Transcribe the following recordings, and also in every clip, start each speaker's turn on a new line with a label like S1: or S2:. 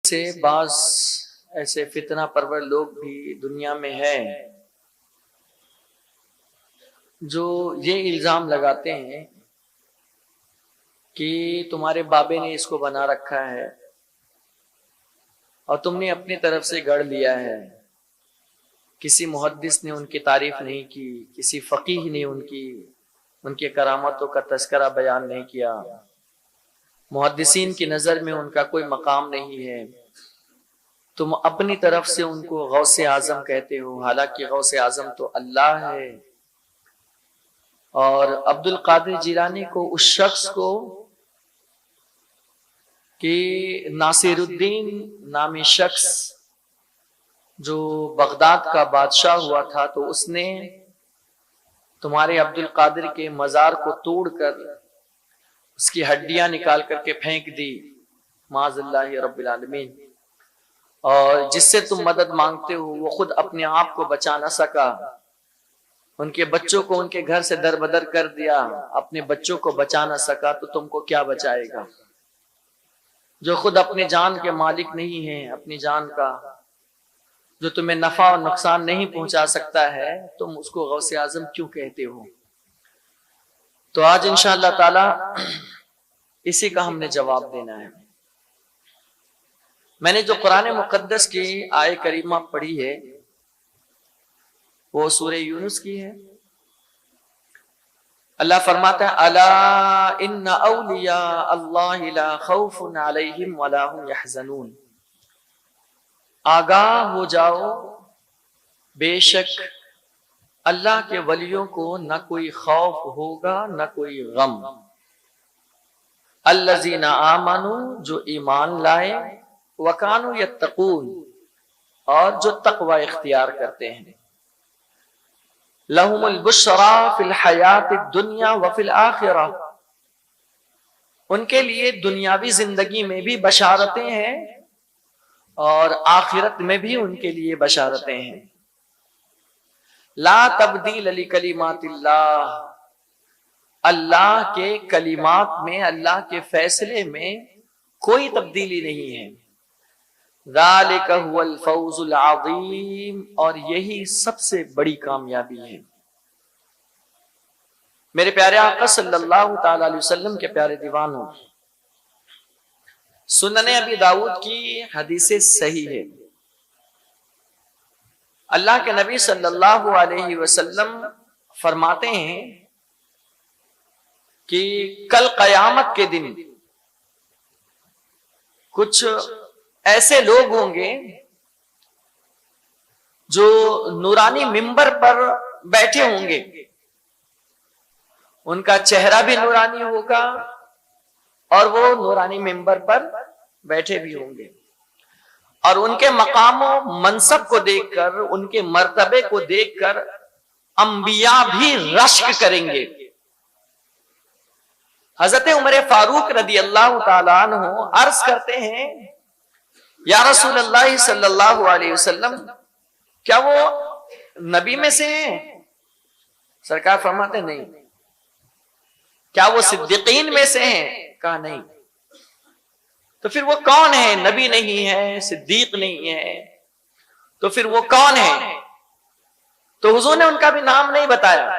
S1: سے بعض ایسے فتنہ پرور لوگ بھی دنیا میں ہیں جو یہ الزام لگاتے ہیں کہ تمہارے بابے نے اس کو بنا رکھا ہے اور تم نے اپنی طرف سے گڑھ لیا ہے. کسی محدث نے ان کی تعریف نہیں کی، کسی فقیہ نے ان کی کرامتوں کا تذکرہ بیان نہیں کیا. محدثین کی نظر میں ان کا کوئی مقام نہیں ہے. تم اپنی طرف سے ان کو غوث اعظم کہتے ہو، حالانکہ غوث اعظم تو اللہ ہے. اور عبد القادر جیلانی کو، اس شخص کو کہ ناصر الدین نامی شخص جو بغداد کا بادشاہ ہوا تھا، تو اس نے تمہارے عبد القادر کے مزار کو توڑ کر اس کی ہڈیاں نکال کر کے پھینک دی، معاذ اللہ رب العالمین. اور جس سے تم مدد مانگتے ہو وہ خود اپنے آپ کو بچا نہ سکا، ان کے بچوں کو ان کے گھر سے در بدر کر دیا، اپنے بچوں کو بچا نہ سکا تو تم کو کیا بچائے گا؟ جو خود اپنے جان کے مالک نہیں ہیں، اپنی جان کا، جو تمہیں نفع اور نقصان نہیں پہنچا سکتا ہے، تم اس کو غوث اعظم کیوں کہتے ہو؟ تو آج انشاءاللہ تعالی اسی کا ہم نے جواب دینا ہے. میں نے جو قرآن مقدس کی آیہ کریمہ پڑھی ہے وہ سورہ یونس کی ہے. اللہ فرماتا ہے الا ان اولیاء اللہ لا خوف علیہم ولا هم يحزنون. آگاہ ہو جاؤ، بے شک اللہ کے ولیوں کو نہ کوئی خوف ہوگا نہ کوئی غم. الذین آمنوا، جو ایمان لائے، وکانوا یتقون، اور جو تقوی اختیار کرتے ہیں. لہم البشری فی الحیات الدنیا وفی الآخرہ، ان کے لیے دنیاوی زندگی میں بھی بشارتیں ہیں اور آخرت میں بھی ان کے لیے بشارتیں ہیں. لا تبدیل لکلمات اللہ، اللہ کے کلمات میں، اللہ کے فیصلے میں کوئی تبدیلی نہیں ہے. ذالک هو الفوز العظیم، اور یہی سب سے بڑی کامیابی ہے. میرے پیارے آقا صلی اللہ تعالی علیہ وسلم کے پیارے دیوانوں، سنن ابی داؤد کی حدیث صحیح ہے. اللہ کے نبی صلی اللہ علیہ وسلم فرماتے ہیں کہ کل قیامت کے دن کچھ ایسے لوگ ہوں گے جو نورانی منبر پر بیٹھے ہوں گے، ان کا چہرہ بھی نورانی ہوگا اور وہ نورانی منبر پر بیٹھے بھی ہوں گے، اور ان کے مقام و منصب کو دیکھ کر، ان کے مرتبے کو دیکھ کر انبیاء بھی رشک کریں گے. حضرت عمر فاروق رضی اللہ تعالیٰ عنہ عرض کرتے ہیں یا رسول اللہ صلی اللہ علیہ وسلم، کیا وہ نبی میں سے ہیں؟ سرکار فرماتے نہیں. کیا وہ صدیقین میں سے ہیں؟ کہا نہیں. تو پھر وہ کون ہے؟ نبی نہیں ہے، صدیق نہیں ہے، تو پھر وہ کون ہے؟ تو حضور نے ان کا بھی نام نہیں بتایا،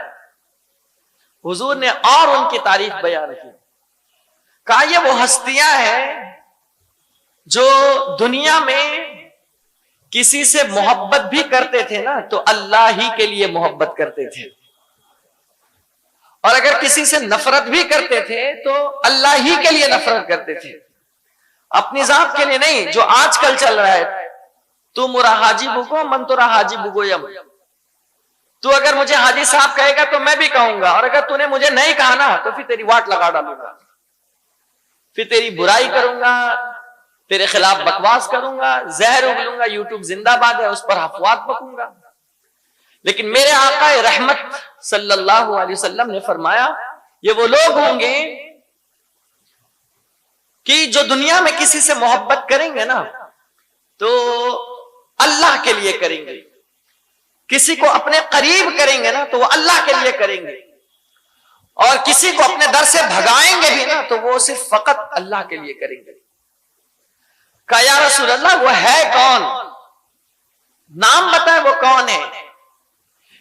S1: حضور نے اور ان کی تعریف بیان کی. کہا یہ وہ ہستیاں ہیں جو دنیا میں کسی سے محبت بھی کرتے تھے نا تو اللہ ہی کے لیے محبت کرتے تھے، اور اگر کسی سے نفرت بھی کرتے تھے تو اللہ ہی کے لیے نفرت کرتے تھے، اپنی ذات کے لیے نہیں. جو آج کل چل رہا ہے، تو مرا حاجی بگو من تو رہا حاجی بگو یم، تو اگر مجھے حاجی صاحب کہے گا تو میں بھی کہوں گا، اور اگر تو نے مجھے نہیں کہا نا تو پھر تیری واٹ لگا ڈالوں گا، پھر تیری برائی کروں گا، تیرے خلاف بکواس کروں گا، زہر اگلوں گا، یوٹیوب زندہ باد ہے اس پر افواہ بکوں گا. لیکن میرے آقا رحمت صلی اللہ علیہ وسلم نے فرمایا یہ وہ لوگ ہوں گے کہ جو دنیا میں کسی سے محبت کریں گے نا تو اللہ کے لیے کریں گے، کسی کو اپنے قریب کریں گے نا تو وہ اللہ کے لیے کریں گے، اور کسی کو اپنے در سے بھگائیں گے بھی نا تو وہ صرف فقط اللہ کے لیے کریں گے. کہا یا رسول اللہ وہ ہے کون؟ نام بتائیں وہ کون ہے؟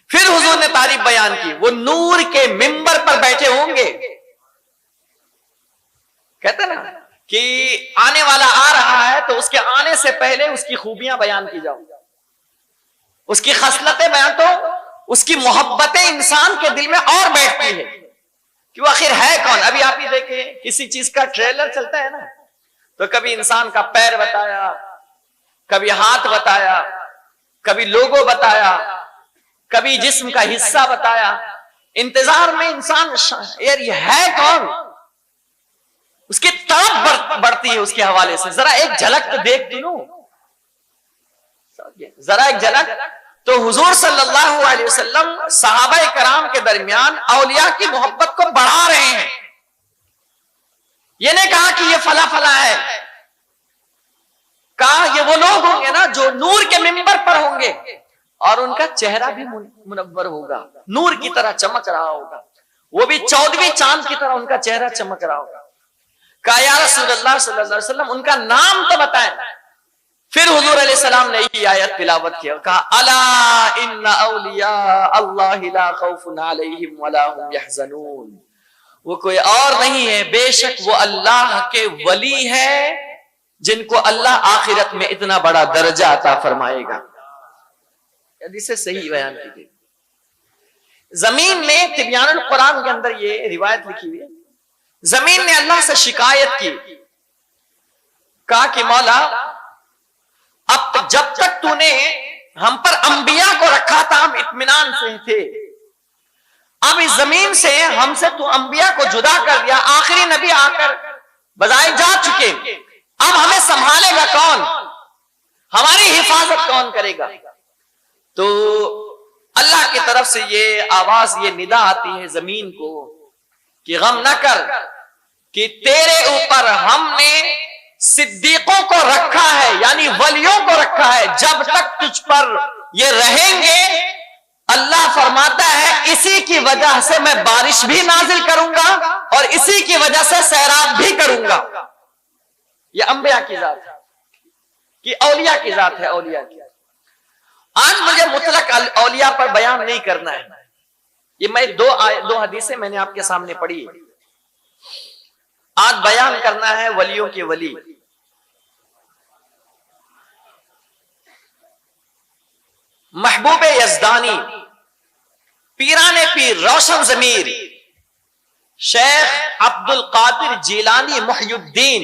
S1: پھر حضور نے تعریف بیان کی، وہ نور کے ممبر پر بیٹھے ہوں گے. کہتے نا کہ آنے والا آ رہا ہے تو اس کے آنے سے پہلے اس کی خوبیاں بیان کی جاؤ، اس کی خصلتیں بیان، تو اس کی محبتیں انسان کے دل میں اور بیٹھتی ہے کہ وہ آخر ہے کون. ابھی آپ ہی دیکھیں کسی چیز کا ٹریلر چلتا ہے نا، تو کبھی انسان کا پیر بتایا، کبھی ہاتھ بتایا، کبھی لوگو بتایا، کبھی جسم کا حصہ بتایا. انتظار میں انسان یار یہ ہے کون، اس کی طرف بڑھتی ہے اس کے حوالے سے. ذرا ایک جھلک تو دیکھ تو لوں، ذرا ایک جھلک. تو حضور صلی اللہ علیہ وسلم صحابہ کرام کے درمیان اولیاء کی محبت کو بڑھا رہے ہیں. یہ نہیں کہا کہ یہ فلاں فلاں ہے، کہا یہ وہ لوگ ہوں گے نا جو نور کے ممبر پر ہوں گے اور ان کا چہرہ بھی منور ہوگا، نور کی طرح چمک رہا ہوگا، وہ بھی 14ویں چاند کی طرح ان کا چہرہ چمک رہا ہوگا. کہا یا رسول اللہ صلی اللہ علیہ وسلم ان کا نام تو بتائیں. پھر حضور علیہ السلام نے یہ آیت تلاوت کیا، کہا الا ان اولیاء اللہ لا خوف علیہم ولا هم يحزنون. وہ کوئی اور نہیں ہے، بے شک وہ اللہ کے ولی ہے جن کو اللہ آخرت میں اتنا بڑا درجہ عطا فرمائے گا. حدیث صحیح بیان کی گئی. زمین میں تبیان القرآن کے اندر یہ روایت لکھی ہوئی ہے، زمین نے اللہ سے شکایت کی، کہا کہ مولا اب جب تک تو نے ہم پر انبیاء کو رکھا تھا ہم اطمینان سے تھے، اب اس زمین سے ہم سے تو انبیاء کو جدا کر دیا، آخری نبی آ کر بظاہر جا چکے، اب ہمیں سنبھالے گا کون، ہماری حفاظت کون کرے گا؟ تو اللہ کی طرف سے یہ آواز، یہ ندا آتی ہے زمین کو کہ غم نہ کر، کہ تیرے اوپر ہم نے صدیقوں کو رکھا ہے، یعنی ولیوں کو رکھا ہے، جب تک تجھ پر یہ رہیں گے اللہ فرماتا ہے اسی کی وجہ سے میں بارش بھی نازل کروں گا اور اسی کی وجہ سے سیراب بھی کروں گا. یہ انبیاء کی ذات ہے کہ اولیاء کی ذات ہے، اولیاء کی. آج مجھے مطلق اولیاء پر بیان نہیں کرنا ہے، یہ میں دو حدیثیں میں نے آپ کے سامنے پڑھی، آج بیان کرنا ہے ولیوں کے ولی. محبوب یزدانی، پیران پیر، روشن ضمیر، شیخ عبد القادر جیلانی محی الدین،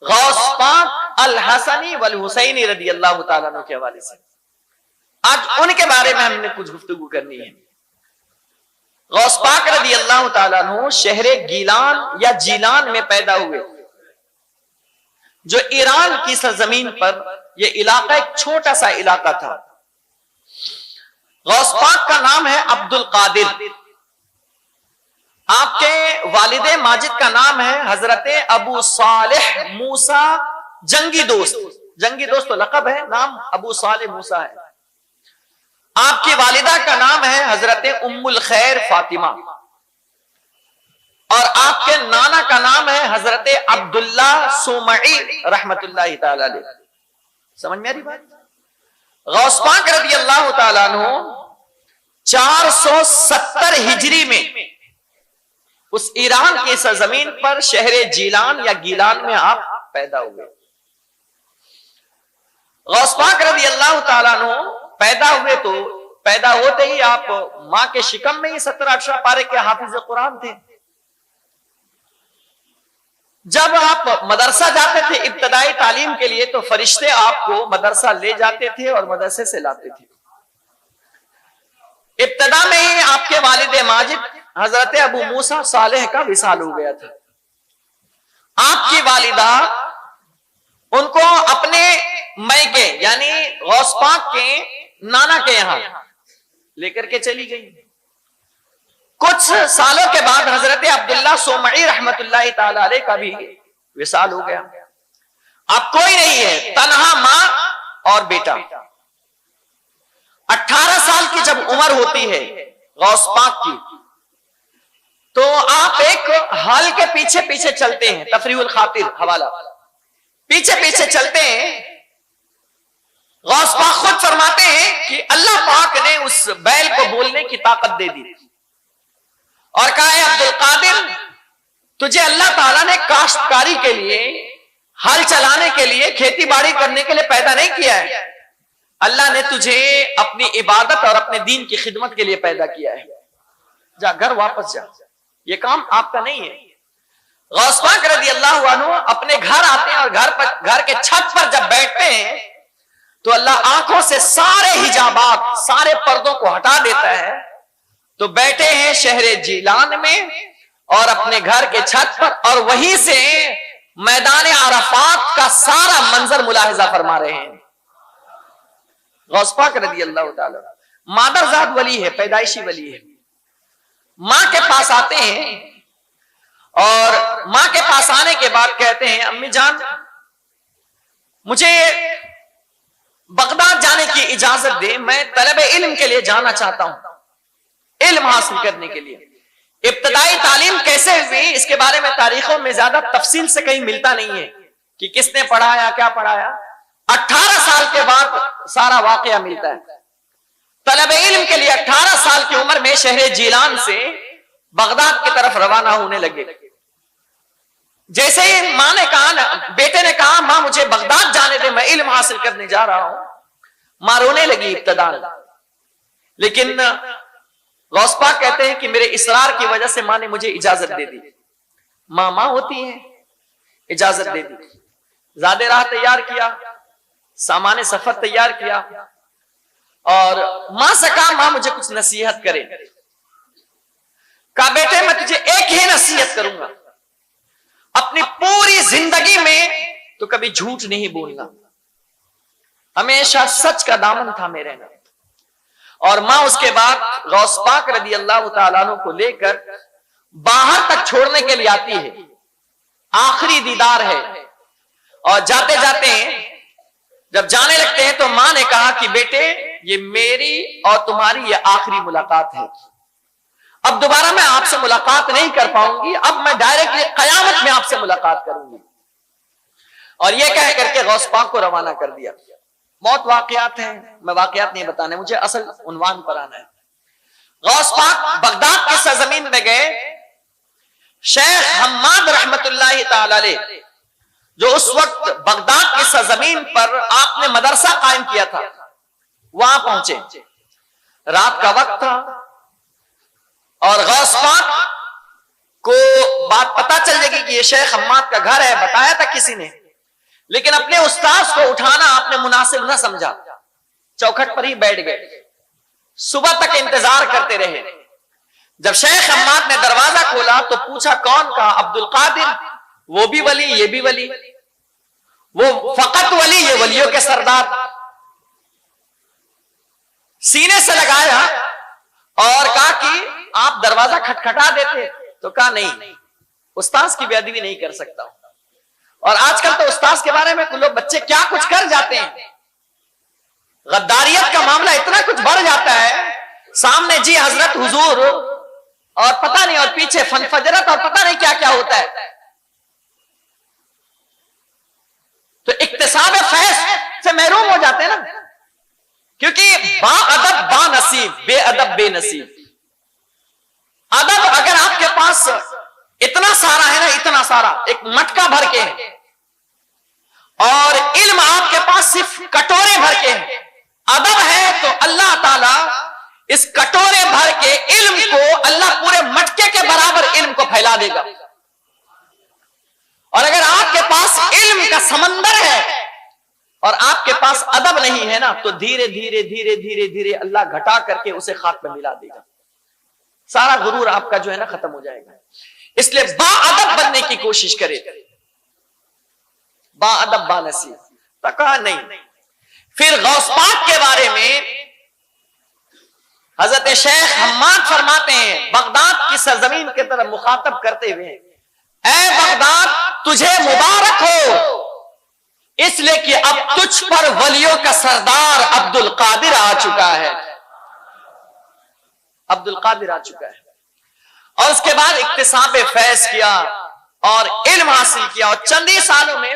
S1: غوث پاک الحسنی والحسینی رضی اللہ تعالیٰ عنہ کے حوالے سے آج ان کے بارے میں ہم نے کچھ گفتگو کرنی ہے. غوث پاک رضی اللہ تعالیٰ عنہ شہر گیلان یا جیلان میں پیدا ہوئے، جو ایران کی سرزمین پر یہ علاقہ ایک چھوٹا سا علاقہ تھا. غوث پاک کا نام ہے عبد القادر. آپ کے والد ماجد کا نام ہے حضرت ابو صالح موسیٰ جنگی دوست. جنگی دوست تو لقب ہے، نام ابو صالح موسیٰ ہے. آپ کی والدہ کا نام ہے حضرت ام الخیر فاطمہ، اور آپ کے نانا کا نام ہے حضرت عبداللہ سومعی رحمت اللہ تعالی علیہ. سمجھ میں آ رہی بات؟ غوث پاک رضی اللہ تعالیٰ عنہ 470 ہجری میں اس ایران کی سرزمین پر شہر جیلان یا گیلان میں آپ پیدا ہوئے. غوث پاک رضی اللہ تعالیٰ عنہ پیدا ہوئے تو پیدا ہوتے ہی آپ ماں کے شکم میں ہی 17-18 پارے کے حافظ قرآن تھے. جب آپ مدرسہ جاتے تھے ابتدائی تعلیم کے لیے تو فرشتے آپ کو مدرسہ لے جاتے تھے اور مدرسے سے لاتے تھے. ابتدا میں ہی آپ کے والد ماجد حضرت ابو موسیٰ صالح کا وصال ہو گیا تھا. آپ کی والدہ ان کو اپنے میکے یعنی غوث پاک کے نانا کے یہاں لے کر کے چلی گئی. کچھ سالوں کے بعد حضرت عبداللہ سومعی رحمت اللہ تعالی علیہ کا بھی وصال ہو گیا. اب کوئی نہیں ہے، تنہا ماں اور بیٹا. 18 سال کی جب عمر ہوتی ہے غوث پاک کی تو آپ ایک حال کے پیچھے پیچھے چلتے ہیں. تفریح الخاطر حوالہ، پیچھے پیچھے چلتے ہیں. غوث پاک خود فرماتے ہیں کہ اللہ پاک نے اس بیل کو بولنے کی طاقت دے دی اور کہا ہے عبد القادر تجھے اللہ تعالیٰ نے کاشتکاری کے لیے، ہل چلانے کے لیے، کھیتی باڑی کرنے کے لیے پیدا نہیں کیا ہے. اللہ نے تجھے اپنی عبادت اور اپنے دین کی خدمت کے لیے پیدا کیا ہے. جا گھر واپس جا، یہ کام آپ کا نہیں ہے. غوث پاک رضی اللہ عنہ اپنے گھر آتے ہیں اور گھر کے چھت پر جب بیٹھتے ہیں تو اللہ آنکھوں سے سارے حجابات، سارے پردوں کو ہٹا دیتا ہے. تو بیٹھے ہیں شہر جیلان میں اور اپنے گھر کے چھت پر، اور وہیں سے میدان عرفات کا سارا منظر ملاحظہ فرما رہے ہیں. غوث پاک رضی اللہ تعالی مادر ذات ولی ہے، پیدائشی ولی ہے. ماں کے پاس آتے ہیں اور ماں کے پاس آنے کے بعد کہتے ہیں امی جان مجھے بغداد جانے کی اجازت دے، میں طلب علم کے لیے جانا چاہتا ہوں، علم حاصل کرنے کے لیے. ابتدائی تعلیم کیسے ہوئی اس کے بارے میں تاریخوں میں زیادہ تفصیل سے کہیں ملتا نہیں ہے کہ کس نے پڑھایا، کیا پڑھایا. 18 سال کے بعد سارا واقعہ ملتا ہے. طلب علم کے لیے 18 سال کی عمر میں شہر جیلان سے بغداد کی طرف روانہ ہونے لگے. جیسے ہی ماں نے کہا، بیٹے نے کہا ماں مجھے بغداد جانے دے، میں علم حاصل کرنے جا رہا ہوں، ماں رونے لگی ابتداء. لیکن غوث پاک کہتے ہیں کہ میرے اصرار کی وجہ سے ماں نے مجھے اجازت دے دی. ماں ہوتی ہے، اجازت دے دی. زیادہ راہ تیار کیا، سامان سفر تیار کیا اور ماں سے کہا ماں مجھے کچھ نصیحت کرے. کہا بیٹے میں تجھے ایک ہی نصیحت کروں گا، اپنی پوری زندگی میں تو کبھی جھوٹ نہیں بولنا، ہمیشہ سچ کا دامن تھامے رہنا. اور ماں اس کے بعد غوث پاک رضی اللہ تعالیٰ عنہ کو لے کر باہر تک چھوڑنے کے لیے آتی ہے. آخری دیدار ہے اور جاتے جاتے ہیں جب جانے لگتے ہیں تو ماں نے کہا کہ بیٹے یہ میری اور تمہاری یہ آخری ملاقات ہے، اب دوبارہ میں آپ سے ملاقات نہیں کر پاؤں گی، اب میں ڈائریکٹلی قیامت میں آپ سے ملاقات کروں گی. اور یہ کہہ کر کے غوث پاک کو روانہ کر دیا. بہت واقعات ہیں، میں واقعات نہیں بتانے، مجھے اصل عنوان پر آنا ہے. غوث پاک بغداد کی سرزمین میں گئے. شیخ حماد رحمت اللہ تعالی علیہ جو اس وقت بغداد کی سرزمین پر آپ نے مدرسہ قائم کیا تھا، وہاں پہنچے. رات کا وقت تھا اور غوث پاک کو بات پتا چل جائے گی کہ یہ شیخ حماد کا گھر ہے، بتایا تھا کسی نے، لیکن اپنے استاذ کو اٹھانا آپ نے مناسب نہ سمجھا، چوکھٹ پر ہی بیٹھ گئے. صبح تک انتظار کرتے رہے. جب شیخ حماد نے دروازہ کھولا تو پوچھا کون؟ کہا عبد القادر، وہ بھی ولی یہ بھی ولی، وہ فقط ولی یہ ولیوں کے سردار. سینے سے لگایا اور کہا کہ آپ دروازہ کھٹکھٹا دیتے، تو کہا نہیں، استاذ کی بے ادبی نہیں کر سکتا. اور آج کل تو استاذ کے بارے میں لوگ بچے کیا کچھ کر جاتے ہیں، غداریت کا معاملہ اتنا کچھ بڑھ جاتا ہے. سامنے جی حضرت حضور اور پتہ نہیں، اور پیچھے فن فجرت اور پتہ نہیں کیا کیا ہوتا ہے. تو اکتساب فیض سے محروم ہو جاتے ہیں نا، کیونکہ با ادب با نصیب، بے ادب بے نصیب. ادب اگر آپ کے پاس اتنا سارا ہے نا، اتنا سارا ایک مٹکا بھر کے ہے، اور علم آپ کے پاس صرف کٹورے بھر کے ہیں. ادب ہے تو اللہ تعالی اس کٹورے بھر کے علم کو اللہ پورے مٹکے کے برابر علم کو پھیلا دے گا. اور اگر آپ کے پاس علم کا سمندر ہے اور آپ کے پاس ادب نہیں ہے نا، تو دھیرے دھیرے دھیرے دھیرے دھیرے اللہ گھٹا کر کے اسے خاک پہ ملا دے گا. سارا غرور آپ کا جو ہے نا ختم ہو جائے گا. اس لیے با ادب بننے کی کوشش کرے، با ادب با نصیب. تو کہا نہیں. پھر غوث پاک کے بارے میں حضرت شیخ حماد فرماتے ہیں بغداد کی سرزمین کی طرف مخاطب کرتے ہوئے، اے بغداد تجھے مبارک ہو، اس لیے کہ اب تجھ پر ولیوں کا سردار عبد القادر آ چکا ہے. عبد القادر آ چکا ہے. اور اس کے بعد اکتساب فیض کیا اور علم حاصل کیا، اور چند ہی سالوں میں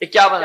S1: 51।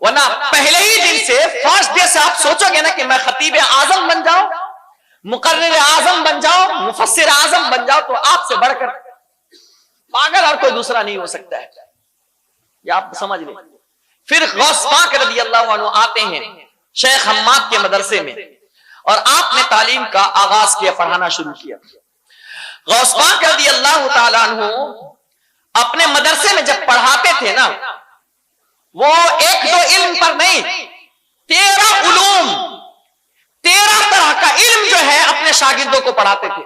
S1: ورنہ پہلے ہی دن سے فرسٹ ڈے سے آپ سوچو گے نا کہ میں خطیب اعظم بن جاؤں، مقرر اعظم بن جاؤ، مفسر اعظم بن جاؤ، تو آپ سے بڑھ کر پاگل اور کوئی دوسرا نہیں ہو سکتا ہے. یہ آپ سمجھ لیں. پھر غوث پاک رضی اللہ عنہ آتے ہیں شیخ حماد کے مدرسے میں، اور آپ نے تعلیم کا آغاز کیا، پڑھانا شروع کیا. غوث پاک رضی اللہ تعالیٰ عنہ اپنے مدرسے میں جب پڑھاتے تھے نا، وہ ایک دو علم پر نہیں، 13 علوم، 13 طرح کا علم جو ہے اپنے شاگردوں کو پڑھاتے تھے.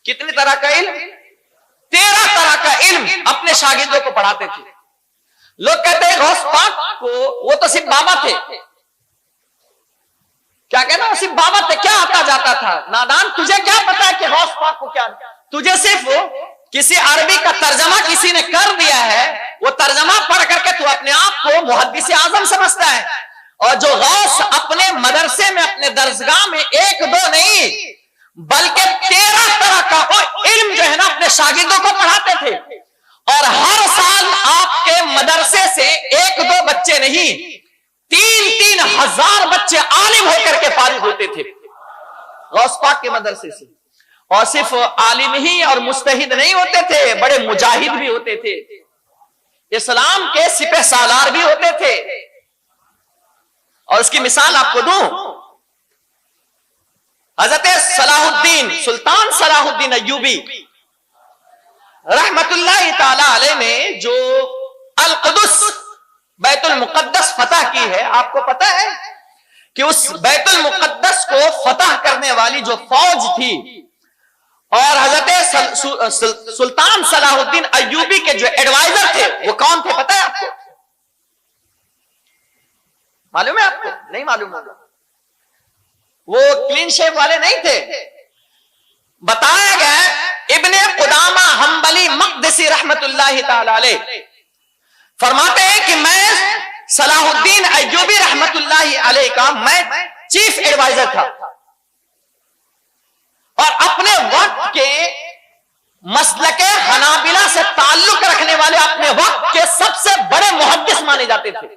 S1: کتنی طرح کا علم؟ 13 طرح کا علم اپنے شاگردوں کو پڑھاتے تھے. لوگ کہتے ہیں غوث پاک کو وہ تو صرف بابا تھے. کیا کہنا؟ صرف بابا تھے، کیا آتا جاتا تھا؟ نادان، تجھے کیا پتا ہے کہ غوث پاک کو کیا؟ تجھے صرف کسی عربی کا ترجمہ کسی نے کر دیا ہے، وہ ترجمہ پڑھ کر کے تو اپنے آپ کو محدث اعظم سمجھتا ہے. اور جو غوث اپنے مدرسے میں، اپنے درسگاہ میں ایک دو نہیں بلکہ 13 طرح کا علم جو ہے نا اپنے شاگردوں کو پڑھاتے تھے. اور ہر سال آپ کے مدرسے سے ایک دو بچے نہیں، 3-3 ہزار بچے عالم ہو کر کے فارغ ہوتے تھے غوث پاک کے مدرسے سے. اور صرف عالم ہی اور مجتہد نہیں ہوتے تھے، بڑے مجاہد بھی ہوتے تھے، اسلام کے سپہ سالار بھی ہوتے تھے. اور اس کی مثال آپ کو دوں، حضرت صلاح الدین، سلطان صلاح الدین ایوبی رحمت اللہ تعالی علیہ نے جو القدس، بیت المقدس فتح کی ہے، آپ کو پتا ہے کہ اس بیت المقدس کو فتح کرنے والی جو فوج تھی، اور حضرت سلطان صلاح الدین ایوبی کے جو ایڈوائزر تھے وہ کون تھے پتا ہے آپ کو؟ معلوم ہے آپ کو؟ نہیں معلوم ہوگا. وہ کلین شیپ والے نہیں تھے. بتایا گیا ابن قدامہ حنبلی مقدسی رحمت اللہ تعالی علیہ فرماتے ہیں کہ میں صلاح الدین ایوبی رحمت اللہ علیہ کا میں چیف ایڈوائزر تھا، اور اپنے وقت کے مسلک حنابلہ سے تعلق رکھنے والے اپنے وقت کے سب سے بڑے محدث مانے جاتے تھے.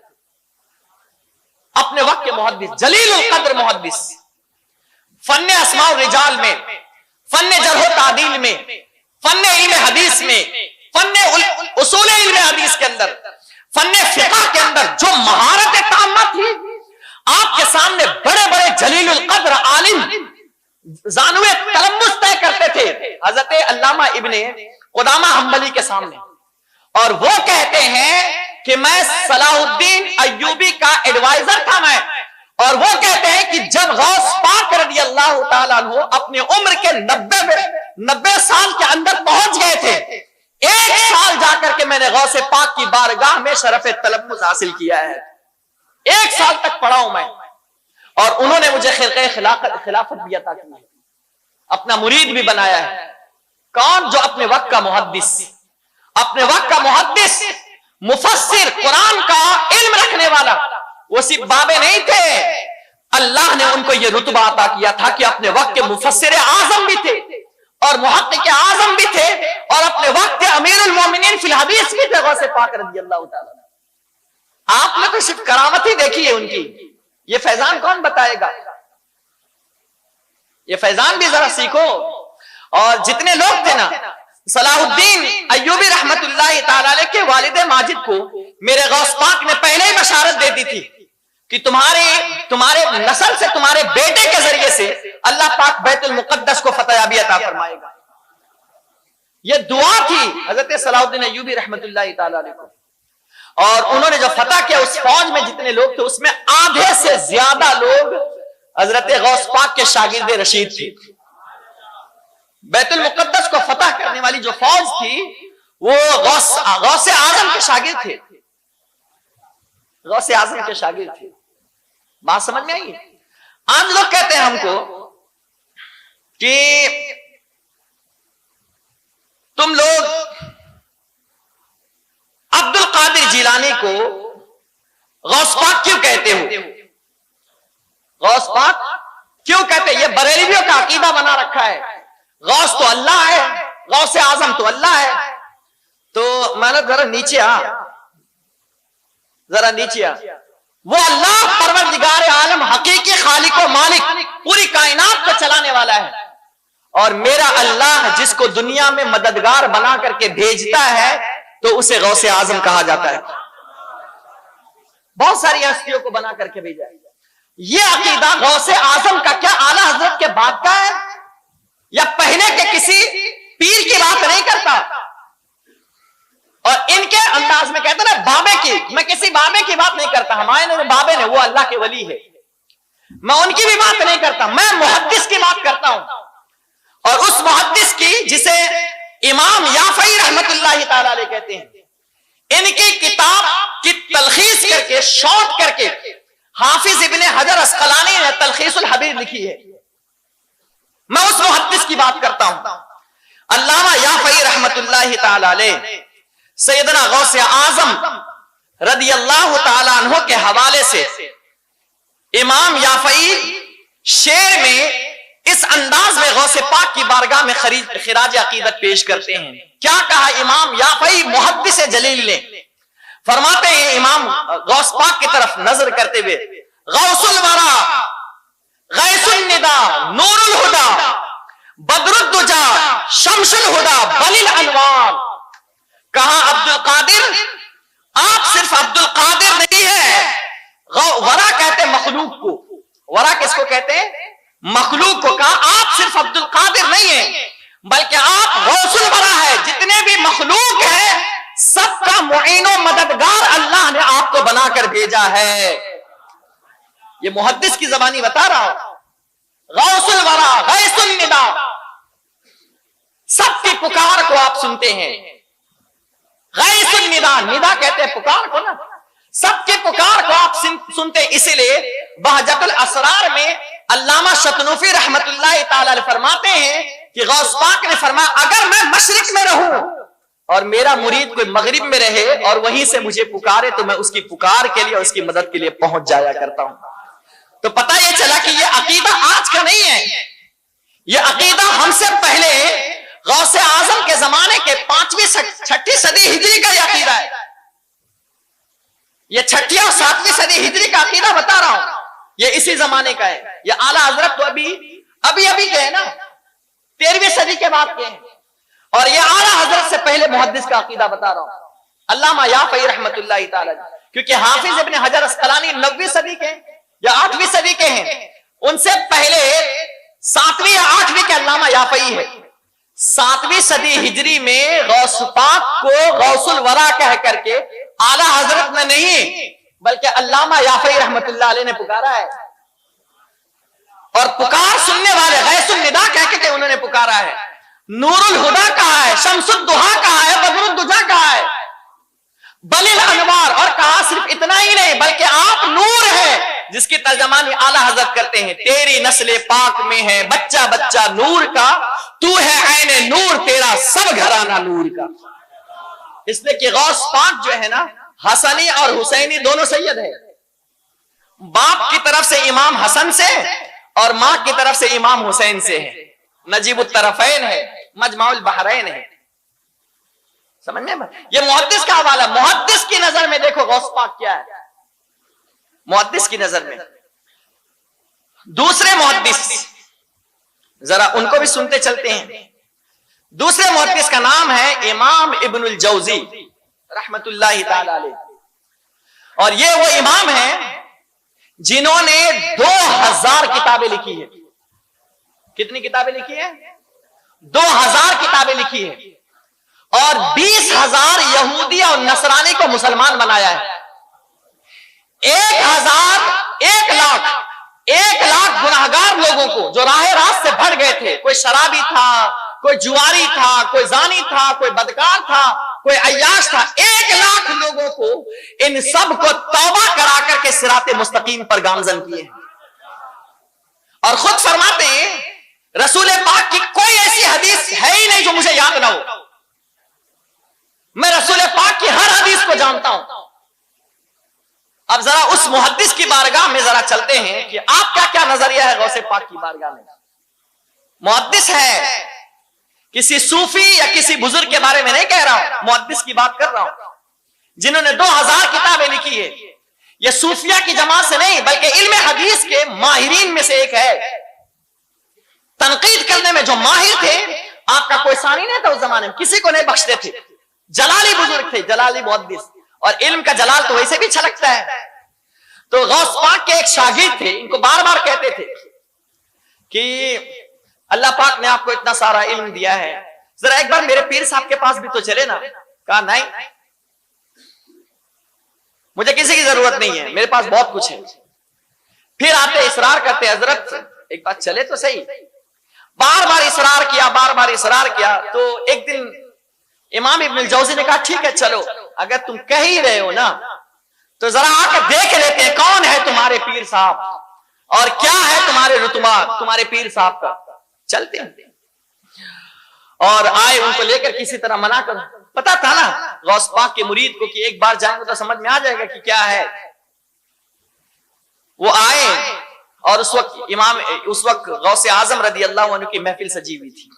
S1: اپنے وقت کے محدث، جلیل القدر محدث، فن اسماء الرجال میں، فن جرح و تعدیل میں، فن علم حدیث میں، فن اصول علم حدیث کے اندر، فن فقہ کے اندر جو مہارت تامہ تھی. آپ کے سامنے بڑے بڑے جلیل القدر عالم زانوے تلمس طے کرتے تھے حضرت علامہ ابن قدامہ حنبلی کے سامنے، اور وہ کہتے ہیں کہ میں صلاح الدین ایوبی کا ایڈوائزر تھا میں. اور وہ کہتے ہیں کہ جب غوث پاک رضی اللہ تعالیٰ عنہ اپنی عمر کے 90 سال کے اندر پہنچ گئے تھے، 1 سال جا کر کے میں نے غوث پاک کی بارگاہ میں شرف تلمس حاصل کیا ہے. 1 سال تک پڑھا ہوں میں، اور انہوں نے مجھے خرقہ خلافت بھی عطا کی ہے، اپنا مرید بھی بنایا ہے. کون؟ جو اپنے وقت کا محدث، اپنے وقت کا محدث، مفسر، قرآن کا علم رکھنے والا. وہ صرف بابے نہیں تھے، اللہ نے ان کو یہ رتبہ عطا کیا تھا کہ اپنے وقت کے مفسر اعظم بھی تھے، اور محقق اعظم بھی تھے، اور اپنے وقت کے امیر المومنین فی الحدیث بھی تھے غوث پاک رضی اللہ تعالیٰ. آپ نے تو صرف کرامت ہی دیکھی ہے ان کی، یہ فیضان کون بتائے گا؟ یہ فیضان بھی ذرا سیکھو. اور جتنے لوگ تھے نا، صلاح الدین ایوبی رحمت اللہ تعالی علیہ کے والد ماجد کو میرے غوث پاک نے پہلے ہی بشارت دے دی تھی کہ تمہارے نسل سے، تمہارے بیٹے کے ذریعے سے اللہ پاک بیت المقدس کو فتح یابی عطا فرمائے گا. یہ دعا تھی حضرت صلاح الدین ایوبی رحمت اللہ تعالی علیہ کو. اور انہوں نے جو فتح کیا، اس فوج میں جتنے لوگ تھے اس میں آدھے سے زیادہ لوگ حضرت غوث پاک کے شاگرد رشید تھے. بیت المقدس کو فتح کرنے والی جو فوج تھی وہ غوث اعظم کے شاگرد تھے، غوث اعظم کے شاگرد تھے. بات سمجھ میں آئی؟ آج لوگ کہتے ہیں ہم کو کہ تم لوگ عبد القادر جیلانی کو غوث پاک کیوں کہتے ہو؟ غوث پاک کیوں کہتے ہیں؟ یہ بریلویوں کا عقیدہ بنا رکھا ہے، غوث تو اللہ ہے، غوث اعظم تو اللہ ہے. تو میں نے ذرا نیچے ذرا نیچے وہ اللہ پروردگار عالم حقیقی خالق و مالک پوری کائنات کو چلانے والا ہے، اور میرا اللہ جس کو دنیا میں مددگار بنا کر کے بھیجتا ہے تو اسے غوث اعظم کہا جاتا ہے۔ بہت ساری ہستیوں کو بنا کر کے بھیجا ہے۔ یہ عقیدہ غوث اعظم کا کیا اعلیٰ حضرت کے بعد کا ہے یا پہلے کے کسی پیر کی بات نہیں کرتا؟ اور ان کے انداز میں کہتے ہیں نا بابے کی، میں کسی بابے کی بات نہیں کرتا، ہمارے بابے نے وہ اللہ کے ولی ہے، میں ان کی بھی بات نہیں کرتا، میں محدث کی بات کرتا ہوں، اور اس محدث کی جسے امام یافعی رحمت اللہ تعالی علیہ کہتے ہیں۔ ان کی کتاب کی تلخیص کر کے شارٹ کر کے حافظ ابن حجر اسقلانی نے تلخیص الحبیر لکھی ہے، میں اس محدث کی بات کرتا ہوں۔ علامہ یافعی رحمت اللہ تعالی علیہ سیدنا غوث اعظم رضی اللہ تعالی عنہ کے حوالے سے امام یافعی شعر میں اس انداز میں غوث پاک کی بارگاہ میں خراج عقیدت پیش کرتے ہیں۔ کیا کہا امام یافعی محدث جلیل نے؟ فرماتے ہیں امام غوث پاک کی طرف نظر کرتے ہوئے، غوث الورا غیث الندا نور الہدا بدر الدجا شمس الہدا بل الانوار۔ کہا عبد القادر آپ صرف عبد القادر نہیں ہے، ورا کہتے مخلوق کو، ورا کس کو کہتے ہیں؟ مخلوق کو۔ کہا آپ صرف عبد القادر نہیں ہیں بلکہ آپ غوث الورا ہے، جتنے بھی مخلوق ہے سب کا معین و مددگار اللہ نے آپ کو بنا کر بھیجا ہے۔ یہ محدث کی زبانی بتا رہا ہوں۔ غوث الورا غیث الندا، سب کی پکار کو آپ سنتے ہیں۔ غیث الندا، ندا کہتے ہیں پکار کو نا، سب کی پکار کو آپ سنتے ہیں۔ اسی لیے بہجت الاسرار میں علامہ شتنوفی رحمت اللہ تعالی علیہ فرماتے ہیں کہ غوث پاک نے فرمایا اگر میں مشرق میں رہوں اور میرا مرید کوئی مغرب میں رہے اور وہیں سے مجھے پکارے تو میں اس کی پکار کے لیے اور اس کی مدد کے لیے پہنچ جایا کرتا ہوں۔ تو پتہ یہ چلا کہ یہ عقیدہ آج کا نہیں ہے، یہ عقیدہ ہم سے پہلے غوث اعظم کے زمانے کے 5ویں 6ٹھی صدی ہجری کا یہ عقیدہ ہے۔ یہ 6ٹھی اور 7ویں صدی ہجری کا عقیدہ بتا رہا ہوں، یہ اسی زمانے کا ہے۔ یہ اعلیٰ حضرت تو ابھی کے ہیں نا، 13ویں صدی کے بعد کے ہیں، اور یہ اعلیٰ حضرت سے پہلے محدث کا عقیدہ بتا رہا ہوں، علامہ یافعی رحمت اللہ تعالی، کیونکہ حافظ ابن حجر اسقلانی 9ویں صدی کے یا 8ویں صدی کے ہیں، ان سے پہلے 7ویں یا 8ویں کے علامہ یافعی ہے۔ 7ویں صدی ہجری میں غوث پاک کو غوث الورا کہہ کر کے اعلیٰ حضرت نے نہیں بلکہ علامہ یافعی رحمت اللہ علیہ نے پکارا ہے، اور پکار سننے والے غیث الندا کہہ کے انہوں نے پکارا ہے، نور الہدا کہا ہے، شمس الدہا کہا ہے، بدر الدجا کہا ہے، بل الانوار، اور کہا صرف اتنا ہی نہیں بلکہ آپ نور ہیں، جس کی ترجمانی اعلیٰ حضرت کرتے ہیں تیری نسل پاک میں ہے بچہ بچہ نور کا، تو ہے عین نور تیرا سب گھرانہ نور کا۔ اس لیے کہ غوث پاک جو ہے نا حسنی اور حسینی دونوں سید ہے، باپ کی طرف سے امام حسن سے اور ماں کی طرف سے امام حسین سے ہے، نجیب الطرفین ہے، مجمع البحرین ہے۔ سمجھنے میں یہ محدث کا حوالہ، محدث کی نظر میں دیکھو غوث پاک کیا ہے، محدث کی نظر میں۔ دوسرے محدث ذرا ان کو بھی سنتے چلتے ہیں۔ دوسرے محدث کا نام ہے امام ابن الجوزی رحمت اللہ تعالی علیہ، اور یہ وہ امام ہیں جنہوں نے 2000 کتابیں لکھی ہیں۔ کتنی کتابیں لکھی ہیں؟ 2000 کتابیں لکھی ہیں، اور 20,000 یہودی اور نصرانی کو مسلمان بنایا ہے۔ 1 لاکھ گناہگار لوگوں کو جو راہ راست سے بھڑ گئے تھے، کوئی شرابی تھا، کوئی جواری تھا، کوئی زانی تھا، کوئی بدکار تھا، کوئی عیاش تھا، 1 لاکھ لوگوں کو ان سب کو توبہ کرا کر کے صراط مستقیم پر گامزن کیے ہیں۔ اور خود فرماتے ہیں رسول پاک کی کوئی ایسی حدیث ہے ہی نہیں جو مجھے یاد نہ ہو، میں رسول پاک کی ہر حدیث کو جانتا ہوں۔ اب ذرا اس محدث کی بارگاہ میں ذرا چلتے ہیں کہ آپ کا کیا نظریہ ہے غوث پاک کی بارگاہ میں۔ محدث ہے، کسی صوفی یا کسی بزرگ کے بارے میں نہیں کہہ رہا ہوں، محدث کی بات کر رہا ہوں۔ جنہوں نے 2000 کتابیں لکھی ہے. یہ صوفیہ کی جماعت سے نہیں بلکہ علم حدیث کے ماہرین میں سے ایک ہے. تنقید کرنے میں جو ماہر تھے، آپ کا کوئی ثانی نہیں تھا اس زمانے میں، کسی کو نہیں بخشتے تھے. جلالی بزرگ تھے، جلالی محدث، اور علم کا جلال تو ویسے بھی چھلکتا ہے. تو غوث پاک کے ایک شاگرد تھے، ان کو بار بار کہتے تھے کہ اللہ پاک نے آپ کو اتنا سارا علم دیا ہے، ذرا ایک بار میرے پیر صاحب کے پاس بھی تو چلے نا. کہا نہیں، مجھے کسی کی ضرورت نہیں ہے، میرے پاس بہت کچھ ہے. پھر آتے اصرار کرتے، حضرت ایک بات چلے تو صحیح. بار بار اصرار کیا، بار بار اصرار کیا. تو ایک دن امام ابن الجوزی نے کہا ٹھیک ہے چلو، اگر تم کہہ ہی رہے ہو نا تو ذرا آ کے دیکھ لیتے ہیں کون ہے تمہارے پیر صاحب اور کیا ہے تمہارے رتبہ تمہارے پیر صاحب کا. چلتے ہیں. اور آئے، ان کو لے کر کسی طرح منع کر. پتا تھا نا غوث پاک کے مرید کو کہ ایک بار جائیں گے تو سمجھ میں آ جائے گا کہ کیا ہے. وہ آئے اور اس وقت غوث اعظم رضی اللہ عنہ کی محفل سجی ہوئی تھی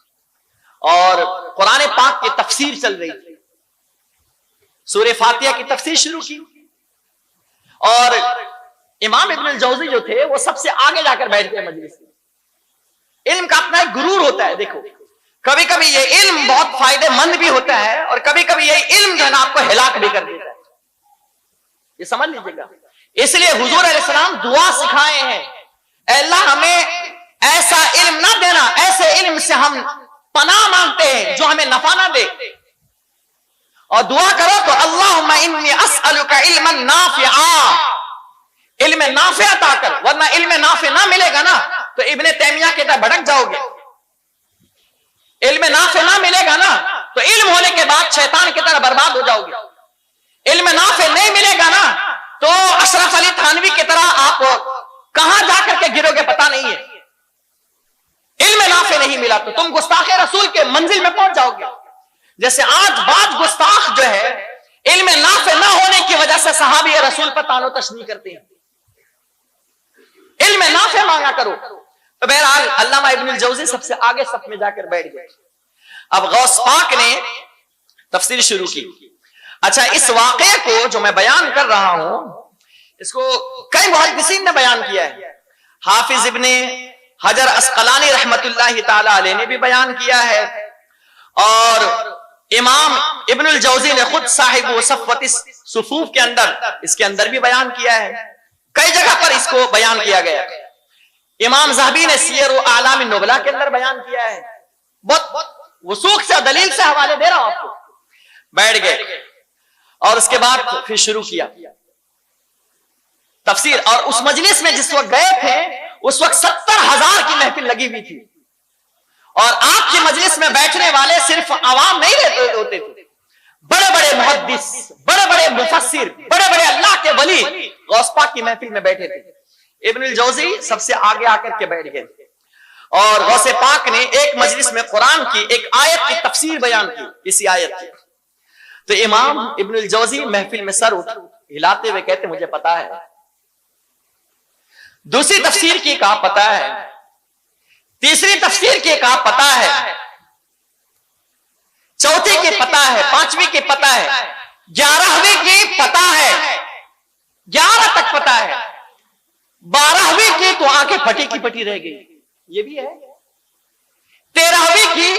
S1: اور قرآن پاک کی تفسیر چل رہی تھی. سورہ فاتحہ کی تفسیر شروع کی اور امام ابن الجوزی جو تھے وہ سب سے آگے جا کر بیٹھتے ہیں مجلس میں. علم کا اپنا ایک غرور ہوتا ہے. دیکھو کبھی کبھی یہ علم بہت فائدے مند بھی ہوتا ہے اور کبھی کبھی یہ علم جو ہے نا آپ کو ہلاک بھی کر دیتا ہے. یہ سمجھ لیجیے گا. اس لیے حضور علیہ السلام دعا سکھائے ہیں، اے اللہ ہمیں ایسا علم نہ دینا، ایسے علم سے ہم پناہ مانگتے ہیں جو ہمیں نفع نہ دے. اور دعا کرو تو اللہم انی اسألک علما نافعا، علم نافع عطا کر، ورنہ علم نافع نہ ملے گا نا تو ابن تیمیہ کی طرح بھٹک جاؤ گے. علم نافع نہ ملے گا نا تو علم ہونے کے بعد شیطان کی طرح برباد ہو جاؤ گے. علم نافع نہیں ملے گا نا تو اشرف علی تھانوی کی طرح آپ کہاں جا کر کے گرو گے پتا نہیں ہے. علم نافع نہیں ملا تو تم گستاخ رسول کے منزل میں پہنچ جاؤ گے. جیسے آج بعض گستاخ جو ہے علم نافع نہ ہونے کی وجہ سے صحابی رسول پر طعن و تشنیع کرتے ہیں. علم نافع مانگا کرو. تو بہرحال علامہ ابن الجوزی سب سے آگے صف میں جا کر بیٹھ گئے. اب غوث پاک نے تفسیر شروع کی. اچھا، اس واقعے کو جو میں بیان کر رہا ہوں اس کو کئی محدثین نے بیان کیا ہے. حافظ ابن حجر اسقلانی رحمت اللہ تعالی علیہ نے بھی بیان کیا ہے اور امام ابن الجوزی نے خود صاحب صفوت الصفوف کے اندر اس کے اندر بھی بیان کیا ہے. کئی جگہ پر اس کو بیان کیا گیا. امام ذہبی نے سیر و اعلام النبلاء کے اندر بیان کیا ہے. بہت وثوق سے دلیل سے حوالے دے رہا ہوں آپ کو. بیٹھ گئے اور اس کے بعد پھر شروع کیا تفسیر. اور اس مجلس میں جس وقت گئے تھے اس وقت 70,000 کی محفل لگی ہوئی تھی اور آپ کی مجلس میں بیٹھنے والے صرف عوام نہیں ہوتے تھے، بڑے بڑے محدث، بڑے بڑے مفسر، بڑے بڑے اللہ کے ولی غوث پاک کی محفل میں بیٹھے تھے. ابن الجوزی سب سے آگے آ کر کے بیٹھ گئے اور غوث پاک نے ایک مجلس میں قرآن کی ایک آیت کی تفسیر بیان کی. اسی آیت کی تو امام ابن الجوزی محفل میں سر ہلاتے ہوئے کہتے مجھے پتا ہے. دوسری تفسیر کی کہا پتا ہے، تیسری تفسیر کی کہا پتا ہے، چوتھی کی پتا ہے، پانچویں کی پتا ہے، 11ویں کی پتا ہے، 11 تک پتا ہے، 12ویں کی تو آنکھیں پھٹی کی پھٹی رہ گئی، یہ بھی ہے، 13ویں کی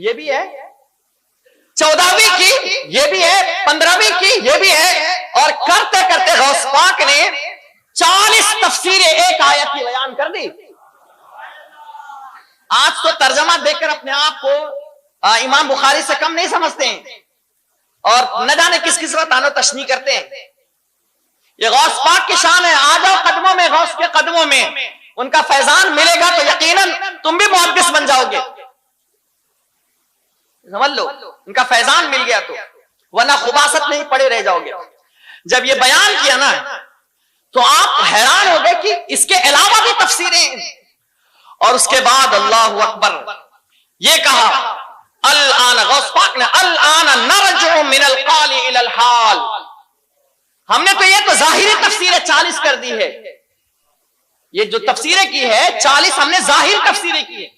S1: یہ بھی ہے، 14ویں کی یہ بھی ہے، 15ویں کی یہ بھی ہے. اور کرتے کرتے غوث پاک نے 40 تفسیریں ایک آیت کی بیان کر دی. آج تو ترجمہ دیکھ کر اپنے آپ کو امام بخاری سے کم نہیں سمجھتے ہیں اور نہ جانے کس کس طرح طعن و تشنیع کرتے ہیں. یہ غوث پاک کی شان ہے. آ جاؤ قدموں میں، غوث کے قدموں میں، ان کا فیضان ملے گا تو یقیناً تم بھی محدث بن جاؤ گے. سمجھ لو، ان کا فیضان مل گیا تو، ورنہ خباثت نہیں پڑے رہ جاؤ گے. جب یہ بیان کیا نا تو آپ حیران ہو گئے کہ اس کے علاوہ بھی تفسیریں. اور اس کے بعد اللہ اکبر یہ کہا، الآن غوث پاک نے الآن نرجع من القال الى الحال. ہم نے تو یہ تو ظاہری تفسیریں 40 کر دی ہے، یہ جو تفسیریں کی ہے 40 ہم نے ظاہر تفسیریں کی ہے.